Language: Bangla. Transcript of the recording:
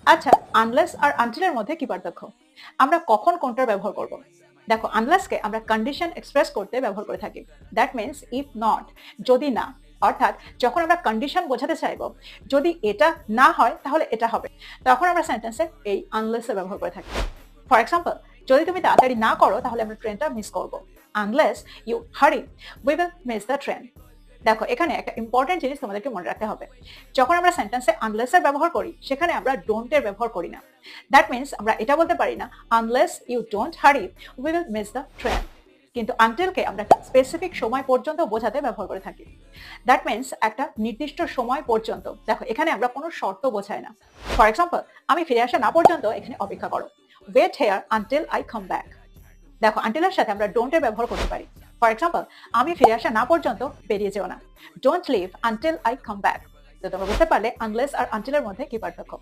আচ্ছা, আনলেস আর আনটিল এর মধ্যে কি পার্থক্য? আমরা কখন কোনটার ব্যবহার করব? দেখো, আনলেসকে আমরা কন্ডিশন এক্সপ্রেস করতে ব্যবহার করে থাকি। দ্যাট মিন্স ইফ নট, যদি না। অর্থাৎ যখন আমরা কন্ডিশন বোঝাতে চাইবো, যদি এটা না হয় তাহলে এটা হবে, তখন আমরা সেন্টেন্সে এই আনলেস এর ব্যবহার করে থাকি। ফর এক্সাম্পল, যদি তুমি তাড়াতাড়ি না করো তাহলে আমরা ট্রেনটা মিস করব। আনলেস ইউ হারি, we will miss the train. দেখো, এখানে একটা ইম্পর্টেন্ট জিনিস তোমাদেরকে মনে রাখতে হবে। যখন আমরা সেন্টেন্সে আনলেস এর ব্যবহার করি, সেখানে আমরা ডোন্ট এর ব্যবহার করি না। দ্যাট মিন্স আমরা এটা বলতে পারি না, আনলেস ইউ ডোন্ট হারি we will miss the train. কিন্তু আনটিলকে আমরা স্পেসিফিক সময় পর্যন্ত বোঝাতে ব্যবহার করে থাকি। দ্যাট মিন্স একটা নির্দিষ্ট সময় পর্যন্ত। দেখো, এখানে আমরা কোনো শর্ত বোঝাই না। ফর এক্সাম্পল, আমি ফিরে আসা না পর্যন্ত এখানে অপেক্ষা করো। Wait here until I come back. দেখো, আনটিল এর সাথে আমরা ডোন্ট এর ব্যবহার করতে পারি। ফর এক্সাম্পল, আমি ফিরে আসা না পর্যন্ত বেরিয়ে যেও না। Don't leave until I come back. তো তোমরা বুঝতে পারলে আনলেস আর আনটিল এর মধ্যে কি পার্থক্য।